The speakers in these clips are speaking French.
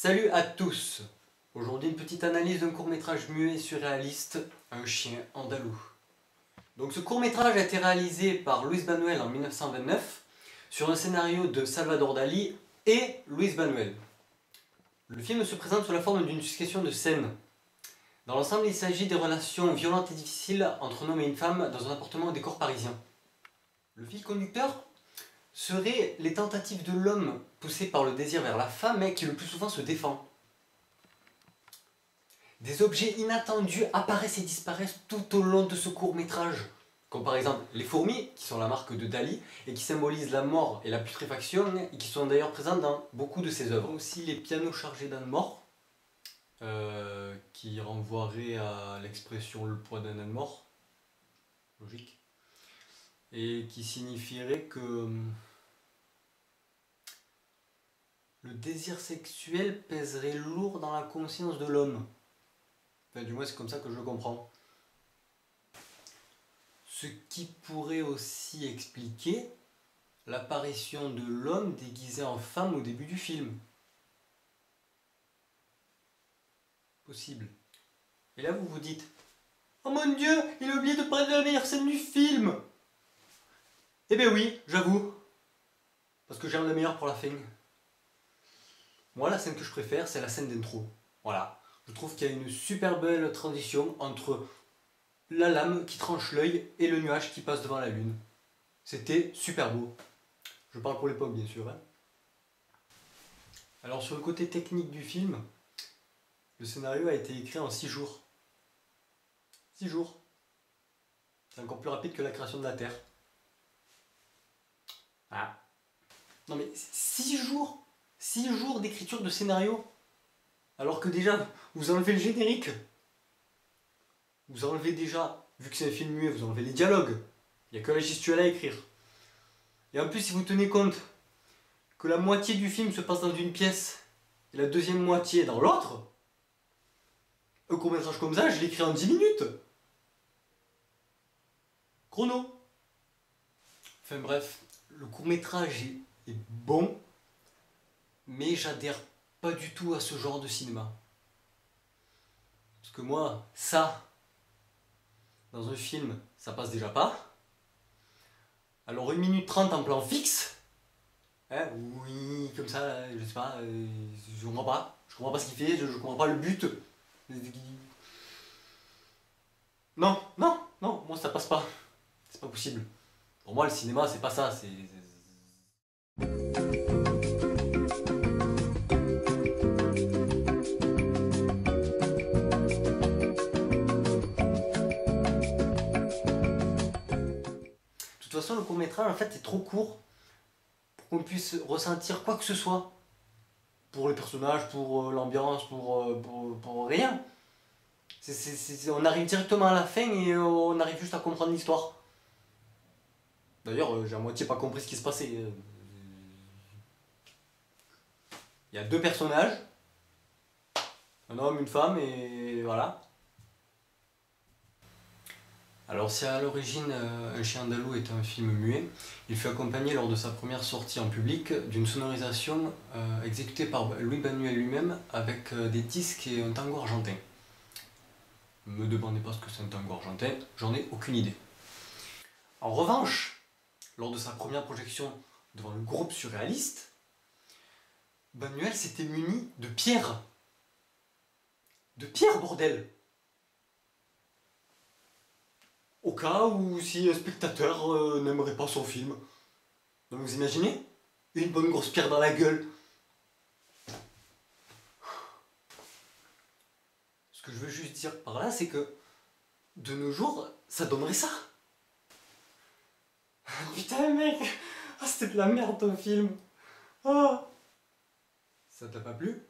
Salut à tous! Aujourd'hui une petite analyse d'un court-métrage muet surréaliste, Un chien andalou. Donc ce court-métrage a été réalisé par Luis Buñuel en 1929 sur un scénario de Salvador Dali et Luis Buñuel. Le film se présente sous la forme d'une succession de scènes. Dans l'ensemble, il s'agit des relations violentes et difficiles entre un homme et une femme dans un appartement au décor parisien. Le fil conducteur seraient les tentatives de l'homme poussé par le désir vers la femme, mais qui le plus souvent se défend. Des objets inattendus apparaissent et disparaissent tout au long de ce court-métrage, comme par exemple les fourmis, qui sont la marque de Dali, et qui symbolisent la mort et la putréfaction, et qui sont d'ailleurs présentes dans beaucoup de ses œuvres. Aussi les pianos chargés d'âne mort, qui renvoieraient à l'expression le poids d'un âne mort, logique, et qui signifierait que le désir sexuel pèserait lourd dans la conscience de l'homme. Enfin, du moins, c'est comme ça que je le comprends. Ce qui pourrait aussi expliquer l'apparition de l'homme déguisé en femme au début du film. Possible. Et là, vous vous dites « Oh mon Dieu, il a oublié de parler de la meilleure scène du film !» Eh ben oui, j'avoue. Parce que j'aime la meilleure pour la fin. Moi, la scène que je préfère, c'est la scène d'intro. Voilà. Je trouve qu'il y a une super belle transition entre la lame qui tranche l'œil et le nuage qui passe devant la lune. C'était super beau. Je parle pour l'époque, bien sûr. Alors, sur le côté technique du film, le scénario a été écrit en 6 jours. 6 jours. C'est encore plus rapide que la création de la Terre. Ah. Non mais 6 jours 6 jours d'écriture de scénario. Alors que déjà, vous enlevez le générique. Vous enlevez déjà, vu que c'est un film muet, vous enlevez les dialogues. Il n'y a que la gestuelle à écrire. Et en plus, si vous tenez compte que la moitié du film se passe dans une pièce et la deuxième moitié dans l'autre, un court-métrage comme ça, je l'écris en 10 minutes. Chrono. Enfin bref, le court-métrage est bon, mais j'adhère pas du tout à ce genre de cinéma. Parce que moi, ça, dans un film, ça passe déjà pas. Alors 1 minute 30 en plan fixe, hein, oui, comme ça, je sais pas, je comprends pas. Je comprends pas ce qu'il fait, je comprends pas le but. Non, non, non, moi ça passe pas. C'est pas possible. Pour moi, le cinéma, c'est pas ça, c'est... De toute façon, le court-métrage en fait est trop court pour qu'on puisse ressentir quoi que ce soit. Pour les personnages, pour l'ambiance, pour rien. On arrive directement à la fin et on arrive juste à comprendre l'histoire. D'ailleurs, j'ai à moitié pas compris ce qui se passait. Il y a 2 personnages, un homme, une femme, et voilà. Alors si à l'origine Un chien andalou est un film muet, il fut accompagné lors de sa première sortie en public d'une sonorisation exécutée par Luis Buñuel lui-même avec des disques et un tango argentin. Ne me demandez pas ce que c'est un tango argentin, j'en ai aucune idée. En revanche, lors de sa première projection devant le groupe surréaliste, Buñuel s'était muni de pierres. De pierres, bordel! Au cas où si un spectateur n'aimerait pas son film. Donc vous imaginez? Une bonne grosse pierre dans la gueule. Ce que je veux juste dire par là, c'est que de nos jours, ça donnerait ça. Putain mec, oh, c'était de la merde ton film. Oh. Ça t'a pas plu?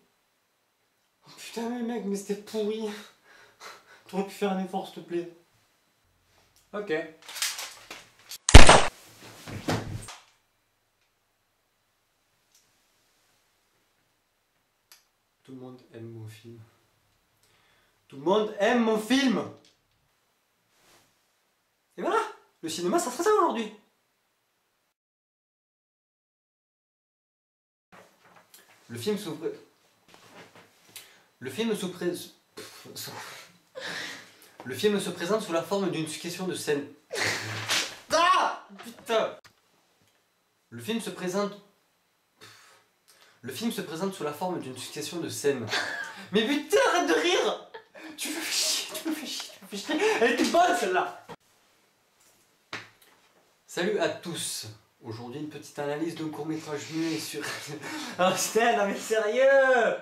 Oh, putain mais mec, mais c'était pourri. T'aurais pu faire un effort s'il te plaît. Ok. Tout le monde aime mon film. Tout le monde aime mon film. Et voilà, le cinéma ça serait ça aujourd'hui. Le film s'ouvre... Le film se présente sous la forme d'une succession de scènes. Ah putain. Le film se présente sous la forme d'une succession de scènes. Mais putain, arrête de rire. Tu me fais chier, tu me fais chier, tu me fais chier. Elle était bonne celle-là. Salut à tous. Aujourd'hui une petite analyse d'un court-métrage muet sur... Oh putain, non mais sérieux.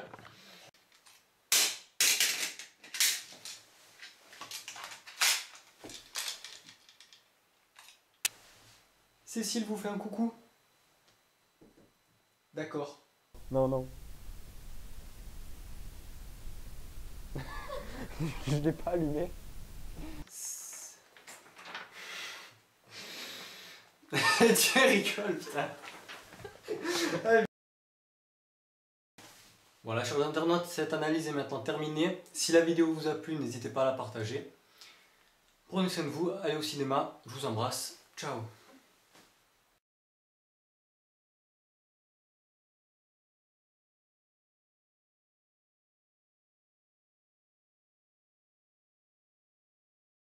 Cécile vous fait un coucou? D'accord. Non, non. Je l'ai pas allumé. Tu rigoles, putain. Voilà, chers internautes, cette analyse est maintenant terminée. Si la vidéo vous a plu, n'hésitez pas à la partager. Prenez soin de vous, allez au cinéma, je vous embrasse, ciao.